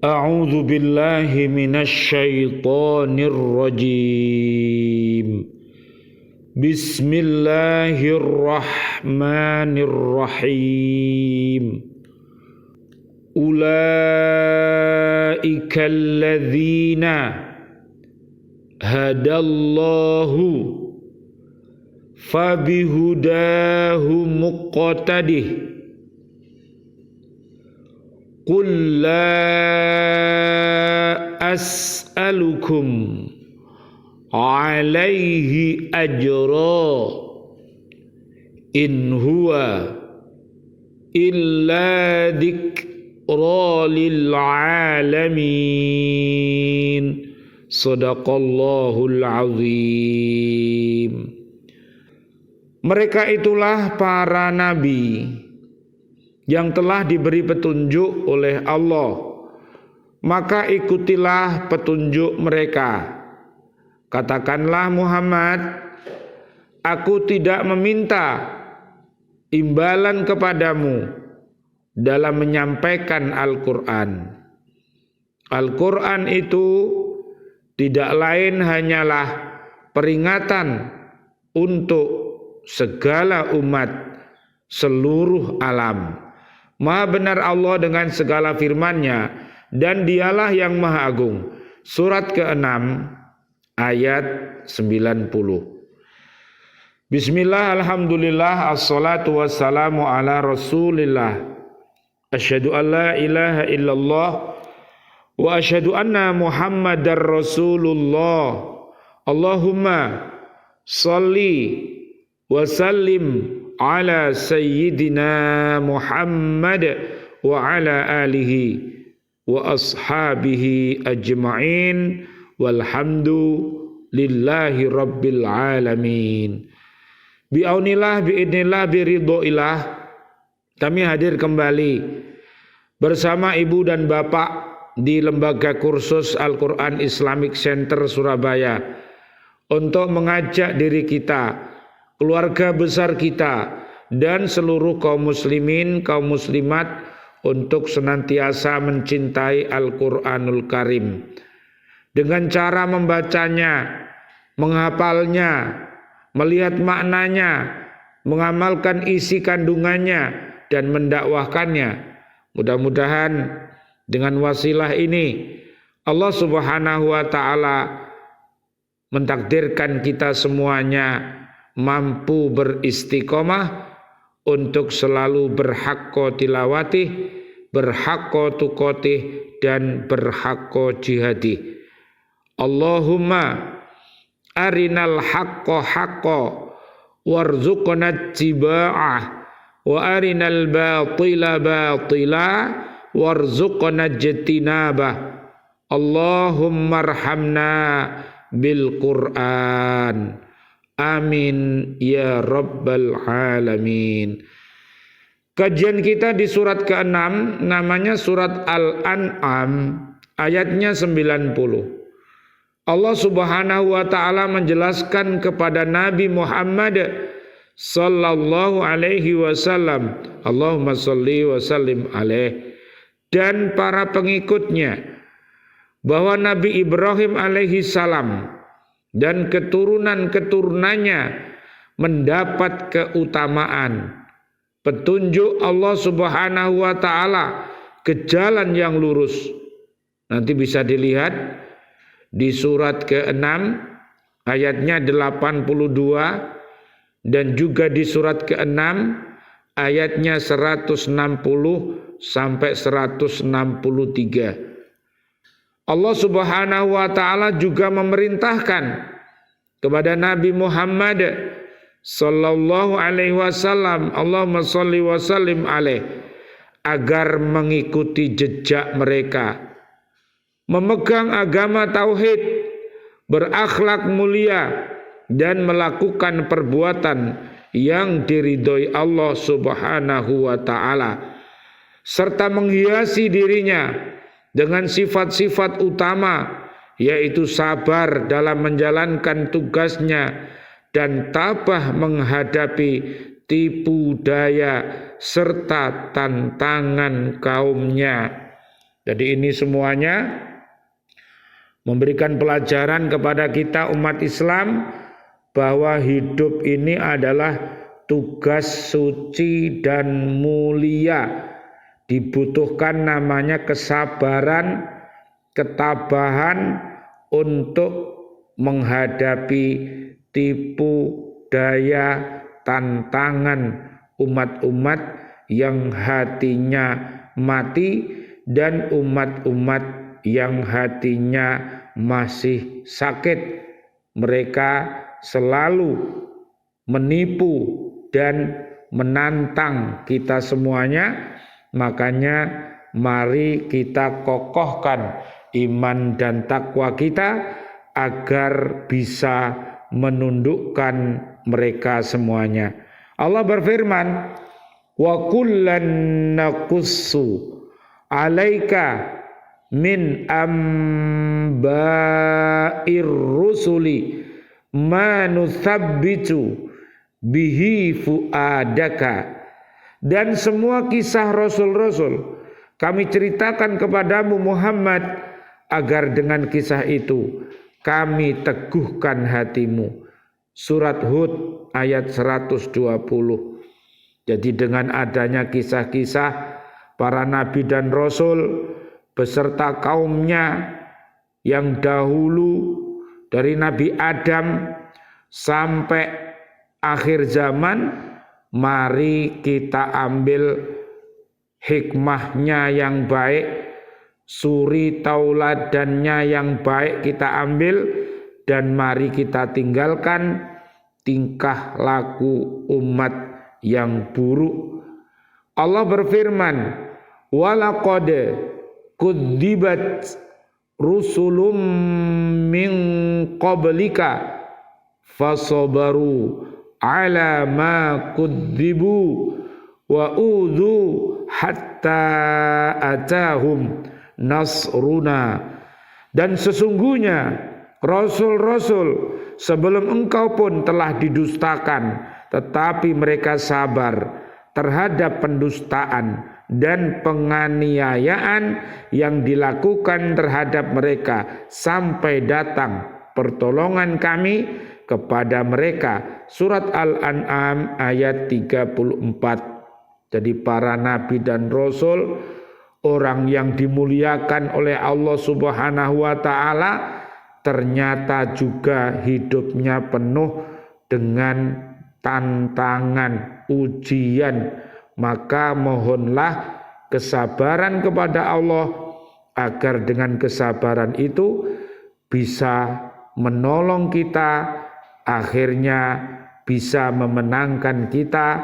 A'udzu billahi minasy syaithanir rajim. Bismillahirrahmanirrahim. Ulaikal ladzina hadallahu fabihudahu muqtadih. Qul la as'alukum alaihi ajra in huwa illa dzikra lil alamin. Shadaqallahul azim. Mereka itulah para nabi yang telah diberi petunjuk oleh Allah, maka ikutilah petunjuk mereka. Katakanlah Muhammad, aku tidak meminta imbalan kepadamu dalam menyampaikan Al-Quran. Al-Quran itu tidak lain hanyalah peringatan untuk segala umat seluruh alam. Maha benar Allah dengan segala firman-Nya, dan Dialah yang Maha Agung. Surat ke-6 ayat 90. Bismillah, alhamdulillah, assalatu wassalamu ala rasulillah. Asyhadu an la ilaha illallah wa asyhadu anna muhammadar rasulullah. Allahumma salli wa sallim ala sayyidina Muhammad wa ala alihi wa ashabihi ajma'in walhamdulillahi rabbil alamin. Bi'aunillah, bi'idnillah, biridhoillah, kami hadir kembali bersama ibu dan bapak di Lembaga Kursus Al-Quran Islamic Center Surabaya untuk mengajak diri kita, keluarga besar kita, dan seluruh kaum muslimin, kaum muslimat untuk senantiasa mencintai Al-Quranul Karim dengan cara membacanya, menghafalnya, melihat maknanya, mengamalkan isi kandungannya, dan mendakwahkannya. Mudah-mudahan dengan wasilah ini Allah Subhanahu wa ta'ala mentakdirkan kita semuanya mampu beristiqomah untuk selalu berhaqqa tilawatih, berhaqqa tuqatih, dan berhaqqa jihadih. Allahumma arinal haqqa haqqa warzuqna tiba'ah wa arinal batila batila warzuqna jtinabah. Allahumma arhamna bil Qur'an. Amin ya rabbal alamin. Kajian kita di surat ke-6, namanya surat Al-An'am, ayatnya 90. Allah Subhanahu wa ta'ala menjelaskan kepada Nabi Muhammad sallallahu alaihi wasallam, Allahumma salli wa sallim alaih, dan para pengikutnya, bahwa Nabi Ibrahim alaihi salam dan keturunan-keturunannya mendapat keutamaan, petunjuk Allah Subhanahu wa ta'ala ke jalan yang lurus. Nanti bisa dilihat di surat ke-6 ayatnya 82, dan juga di surat ke-6 ayatnya 160 sampai 163. Allah Subhanahu wa ta'ala juga memerintahkan kepada Nabi Muhammad sallallahu alaihi wasallam, Allahumma shalli wa sallim alaih, agar mengikuti jejak mereka, memegang agama tauhid, berakhlak mulia, dan melakukan perbuatan yang diridhoi Allah Subhanahu wa ta'ala, serta menghiasi dirinya dengan sifat-sifat utama, yaitu sabar dalam menjalankan tugasnya dan tabah menghadapi tipu daya serta tantangan kaumnya. Jadi ini semuanya memberikan pelajaran kepada kita umat Islam bahwa hidup ini adalah tugas suci dan mulia. Dibutuhkan namanya kesabaran, ketabahan untuk menghadapi tipu daya tantangan umat-umat yang hatinya mati dan umat-umat yang hatinya masih sakit. Mereka selalu menipu dan menantang kita semuanya. Makanya mari kita kokohkan iman dan takwa kita agar bisa menundukkan mereka semuanya. Allah berfirman, wa kullan naqussu 'alaika min amba'ir rusuli ma nuthabbitu bihi fuadaka. Dan semua kisah Rasul-Rasul kami ceritakan kepadamu Muhammad agar dengan kisah itu kami teguhkan hatimu. Surat Hud ayat 120. Jadi dengan adanya kisah-kisah para nabi dan rasul beserta kaumnya yang dahulu dari Nabi Adam sampai akhir zaman, mari kita ambil hikmahnya yang baik, suri tauladannya yang baik kita ambil, dan mari kita tinggalkan tingkah laku umat yang buruk. Allah berfirman, walaqad kudzibat rusulum min qablika fasabaru ala ma kudzibu wa udhu hatta atahum nasruna. Dan sesungguhnya rasul-rasul sebelum engkau pun telah didustakan, tetapi mereka sabar terhadap pendustaan dan penganiayaan yang dilakukan terhadap mereka sampai datang pertolongan kami kepada mereka. Surat Al-An'am ayat 34. Jadi para nabi dan rasul, orang yang dimuliakan oleh Allah Subhanahu wa taala, ternyata juga hidupnya penuh dengan tantangan, ujian. Maka mohonlah kesabaran kepada Allah agar dengan kesabaran itu bisa menolong kita, akhirnya bisa memenangkan kita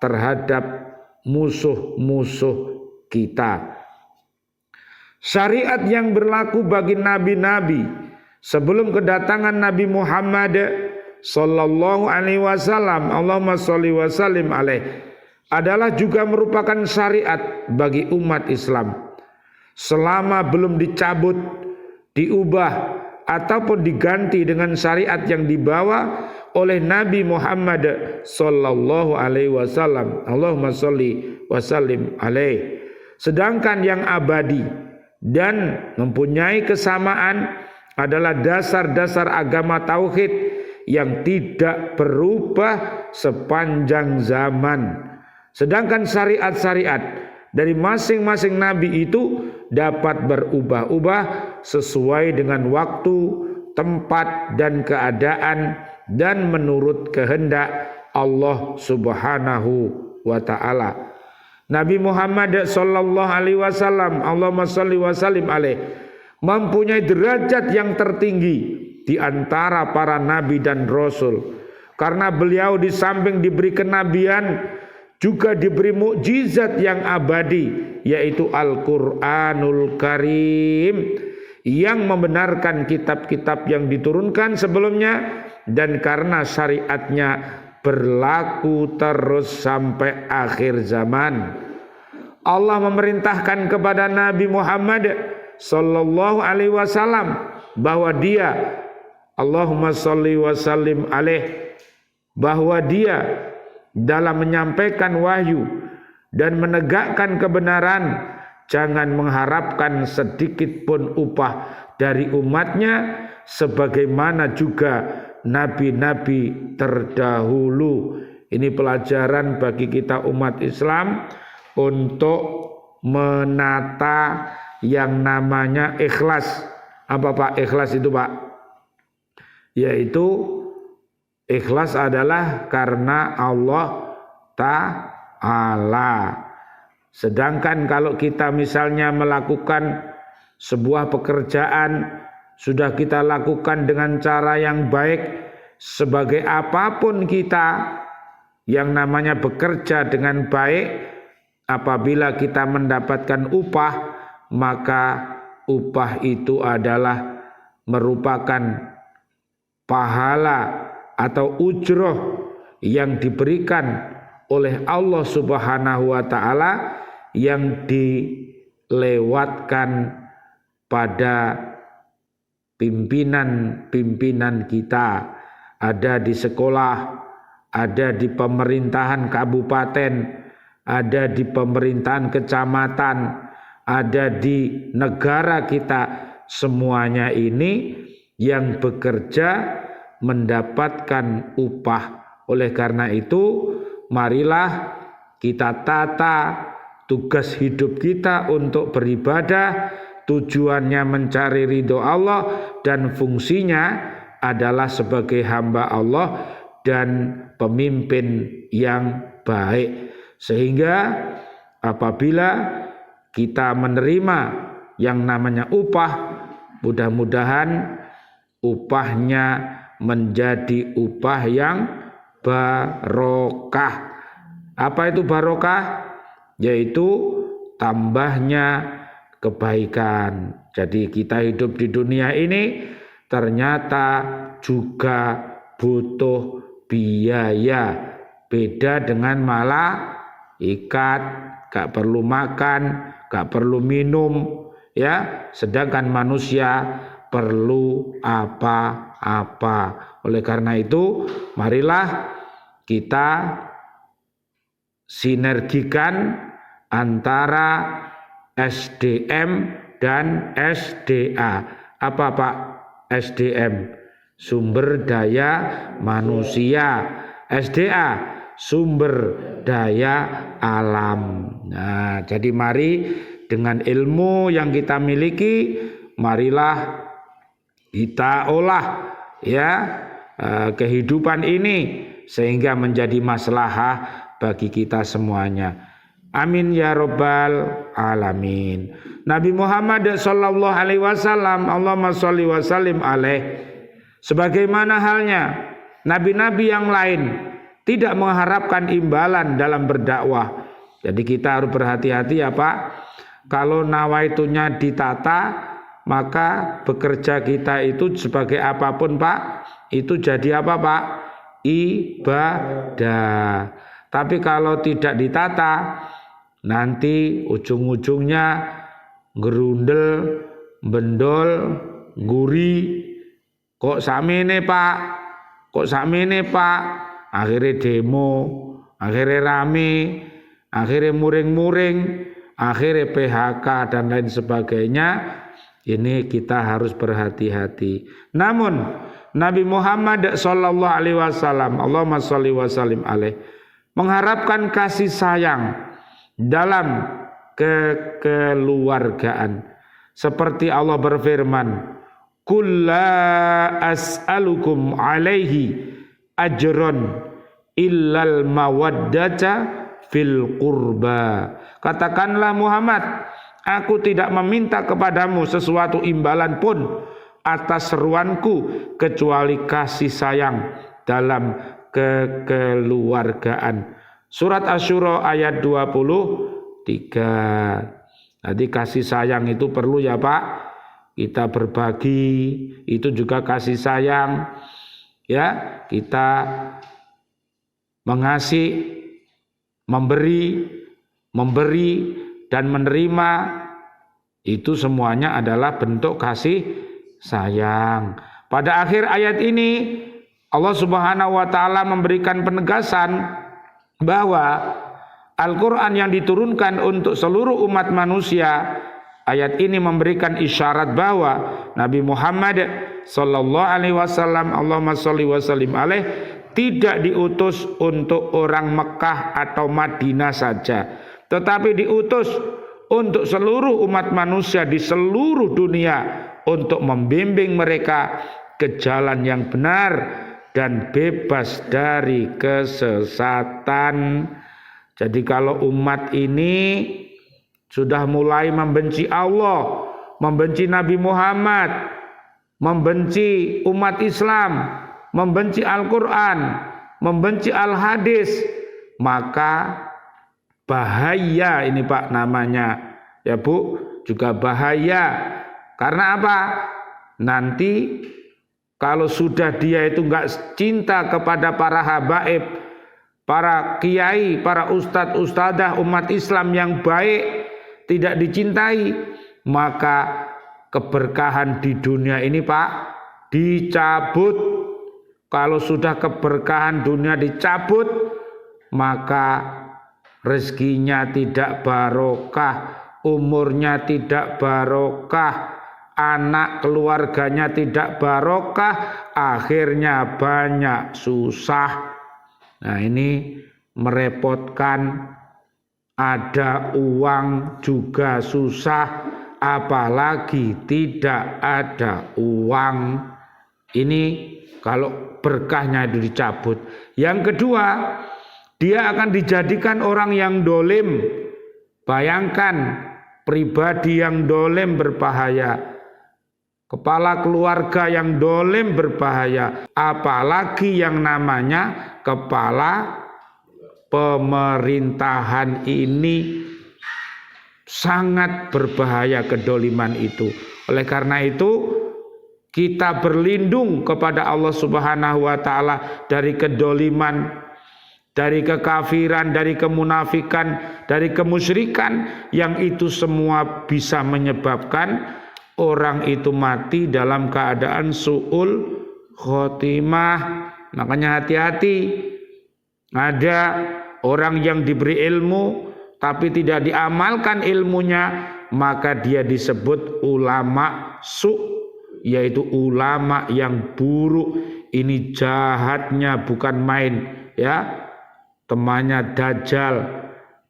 terhadap musuh-musuh kita. Syariat yang berlaku bagi nabi-nabi sebelum kedatangan Nabi Muhammad sallallahu alaihi wasallam, Allahumma sholli wa sallim alaih, adalah juga merupakan syariat bagi umat Islam. Selama belum dicabut, diubah ataupun diganti dengan syariat yang dibawa oleh Nabi Muhammad sallallahu alaihi wasallam, Allahumma sholli wa sallim alaih. Sedangkan yang abadi dan mempunyai kesamaan adalah dasar-dasar agama tauhid yang tidak berubah sepanjang zaman. Sedangkan syariat-syariat dari masing-masing nabi itu dapat berubah-ubah sesuai dengan waktu, tempat, dan keadaan, dan menurut kehendak Allah Subhanahu wa ta'ala. Nabi Muhammad sallallahu alaihi wasallam, Allahumma sholli wa sallim alaih, mempunyai derajat yang tertinggi di antara para nabi dan rasul, karena beliau di samping diberi kenabian juga diberi mukjizat yang abadi, yaitu Al-Quranul Karim, yang membenarkan kitab-kitab yang diturunkan sebelumnya, dan karena syariatnya berlaku terus sampai akhir zaman. Allah memerintahkan kepada Nabi Muhammad sallallahu alaihi wasallam bahwa dia, Allahumma sholli wa sallim alaih, bahwa dia dalam menyampaikan wahyu dan menegakkan kebenaran jangan mengharapkan sedikit pun upah dari umatnya, sebagaimana juga nabi-nabi terdahulu. Ini pelajaran bagi kita umat Islam untuk menata yang namanya ikhlas. Apa Pak ikhlas itu Pak? Yaitu ikhlas adalah karena Allah Ta'ala. Sedangkan kalau kita misalnya melakukan sebuah pekerjaan, sudah kita lakukan dengan cara yang baik, sebagai apapun kita yang namanya bekerja dengan baik, apabila kita mendapatkan upah, maka upah itu adalah merupakan pahala atau ujroh yang diberikan oleh Allah Subhanahu wa Ta'ala, yang dilewatkan pada pimpinan-pimpinan kita, ada di sekolah, ada di pemerintahan kabupaten, ada di pemerintahan kecamatan, ada di negara kita. Semuanya ini yang bekerja mendapatkan upah. Oleh karena itu, marilah kita tata tugas hidup kita untuk beribadah, tujuannya mencari ridho Allah, dan fungsinya adalah sebagai hamba Allah dan pemimpin yang baik. Sehingga apabila kita menerima yang namanya upah, mudah-mudahan upahnya menjadi upah yang barokah. Apa itu barokah? Yaitu tambahnya kebaikan. Jadi kita hidup di dunia ini ternyata juga butuh biaya. Beda dengan malaikat, gak perlu makan, gak perlu minum, ya. Sedangkan manusia perlu apa-apa. Oleh karena itu, marilah kita sinergikan antara SDM dan SDA. Apa Pak SDM? Sumber daya manusia. SDA sumber daya alam. Nah, jadi mari dengan ilmu yang kita miliki, marilah kita olah ya kehidupan ini sehingga menjadi maslahah bagi kita semuanya. Amin ya rabbal alamin. Nabi Muhammad sallallahu alaihi wasallam, Allahumma sholli wa sallim alaih, sebagaimana halnya nabi-nabi yang lain, tidak mengharapkan imbalan dalam berdakwah. Jadi kita harus berhati-hati ya Pak. Kalau nawaitunya ditata, maka bekerja kita itu sebagai apapun Pak, itu jadi apa Pak? Ibadah. Tapi kalau tidak ditata, nanti ujung-ujungnya gerundel, bendol, guri. Kok samene Pak? Kok samene Pak? Akhirnya demo, akhirnya rame, akhirnya muring-muring, akhirnya PHK dan lain sebagainya. Ini kita harus berhati-hati. Namun Nabi Muhammad sallallahu alaihi wasallam, Allahumma sholli wa sallim alaih, mengharapkan kasih sayang dalam kekeluargaan. Seperti Allah berfirman, "Qul la as'alukum alaihi ajron illal mawaddata fil qurba." Katakanlah Muhammad, aku tidak meminta kepadamu sesuatu imbalan pun atas seruanku kecuali kasih sayang dalam kekeluargaan. Surat Asy-Syura ayat 23. Jadi kasih sayang itu perlu ya Pak. Kita berbagi itu juga kasih sayang. Ya, kita mengasih, memberi dan menerima, itu semuanya adalah bentuk kasih sayang. Pada akhir ayat ini Allah Subhanahu wa taala memberikan penegasan bahwa Al-Quran yang diturunkan untuk seluruh umat manusia. Ayat ini memberikan isyarat bahwa Nabi Muhammad sallallahu alaihi wasallam, Allahumma sholli wa sallim alaih, tidak diutus untuk orang Mekah atau Madinah saja, tetapi diutus untuk seluruh umat manusia di seluruh dunia untuk membimbing mereka ke jalan yang benar dan bebas dari kesesatan. Jadi kalau umat ini sudah mulai membenci Allah, membenci Nabi Muhammad, membenci umat Islam, membenci Al-Quran, membenci Al-Hadis, maka bahaya ini Pak namanya. Ya Bu, juga bahaya. Karena apa? Nanti kalau sudah dia itu enggak cinta kepada para habaib, para kiai, para ustadz, ustadzah umat Islam yang baik, tidak dicintai, maka keberkahan di dunia ini Pak dicabut. Kalau sudah keberkahan dunia dicabut, maka rezekinya tidak barokah, umurnya tidak barokah, anak keluarganya tidak barokah, akhirnya banyak susah. Nah ini merepotkan, ada uang juga susah, apalagi tidak ada uang. Ini kalau berkahnya itu dicabut. Yang kedua, dia akan dijadikan orang yang dolim. Bayangkan, pribadi yang dolim berbahaya, kepala keluarga yang dolim berbahaya, apalagi yang namanya kepala pemerintahan. Ini sangat berbahaya kedoliman itu. Oleh karena itu kita berlindung kepada Allah Subhanahu wa taala dari kedoliman, dari kekafiran, dari kemunafikan, dari kemusyrikan, yang itu semua bisa menyebabkan orang itu mati dalam keadaan su'ul khotimah. Makanya hati-hati. Ada orang yang diberi ilmu tapi tidak diamalkan ilmunya, maka dia disebut ulama su', yaitu ulama yang buruk. Ini jahatnya bukan main, ya. Temannya Dajjal,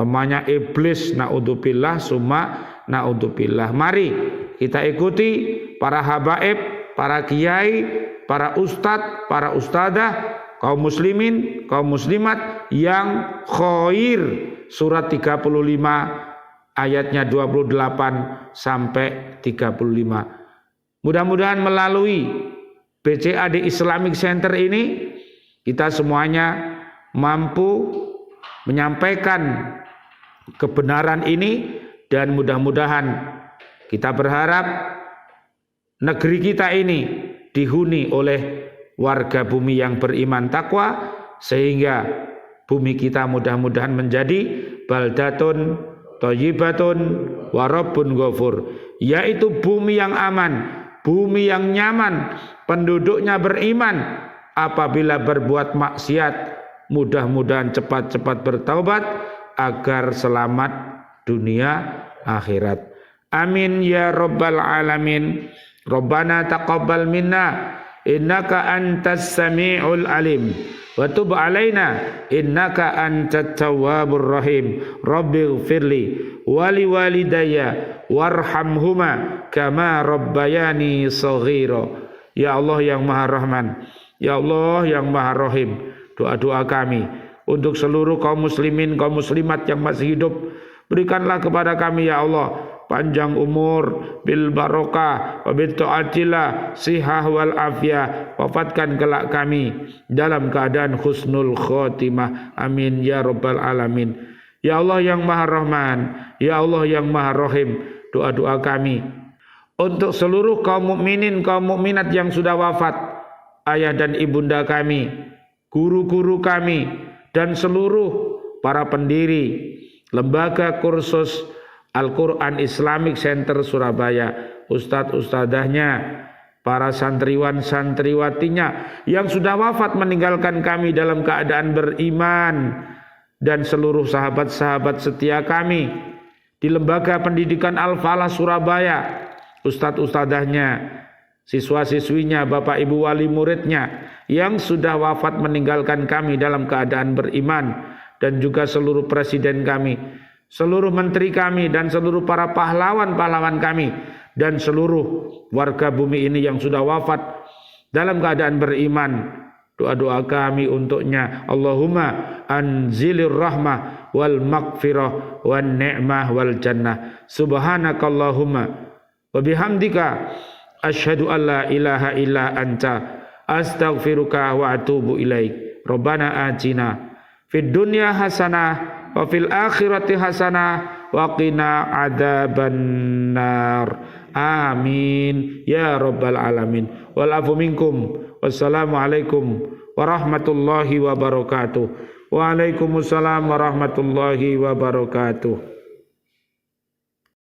temannya iblis, naudzubillah summa naudzubillah. Mari kita ikuti para habaib, para kiai, para ustadz, para ustadzah, kaum muslimin, kaum muslimat yang khair. Surat 35 ayatnya 28 sampai 35. Mudah-mudahan melalui BCAD Islamic Center ini kita semuanya mampu menyampaikan kebenaran ini, dan mudah-mudahan kita berharap negeri kita ini dihuni oleh warga bumi yang beriman takwa, sehingga bumi kita mudah-mudahan menjadi baldatun thayyibatun wa rabbun ghafur, yaitu bumi yang aman, bumi yang nyaman, penduduknya beriman. Apabila berbuat maksiat, mudah-mudahan cepat-cepat bertaubat agar selamat dunia akhirat. Amin ya rabbal alamin. Rabbana taqabbal minna innaka antas sami'ul alim wa tub alaina innaka antat tawwabur rahim. Rabbighfirli wa liwalidayya warhamhuma kama rabbayani shaghira. Ya Allah yang Maha Rahman, ya Allah yang Maha Rahim, doa-doa kami untuk seluruh kaum muslimin, kaum muslimat yang masih hidup, berikanlah kepada kami ya Allah panjang umur, bil barokah, wa bil ta'atillah, sihah wal afiyah. Wafatkan kelak kami dalam keadaan husnul khotimah. Amin ya rabbal alamin. Ya Allah yang Maha Rahman, ya Allah yang Maha Rahim, doa-doa kami untuk seluruh kaum mukminin, kaum mukminat yang sudah wafat, ayah dan ibunda kami, guru-guru kami, dan seluruh para pendiri lembaga kursus Al-Quran Islamic Center Surabaya, ustadz ustadzahnya, para santriwan santriwatinya yang sudah wafat meninggalkan kami dalam keadaan beriman, dan seluruh sahabat-sahabat setia kami di Lembaga Pendidikan Al-Falah Surabaya, ustadz-ustadzahnya, siswa-siswinya, bapak ibu wali muridnya yang sudah wafat meninggalkan kami dalam keadaan beriman, dan juga seluruh presiden kami, seluruh menteri kami, dan seluruh para pahlawan-pahlawan kami, dan seluruh warga bumi ini yang sudah wafat dalam keadaan beriman. Doa-doa kami untuknya, Allahumma anzilir rahmah wal maghfirah wan ni'mah wal jannah. Subhanakallahumma wa bihamdika asyhadu an la ilaha illa anta astaghfiruka wa atubu ilaik. Rabbana atina fid dunya hasanah wa fil akhirati hasanah wa qina adzabannar. Amin ya rabbal alamin. Wal afu minkum. Wassalamualaikum warahmatullahi wabarakatuh. Waalaikumsalam warahmatullahi wabarakatuh.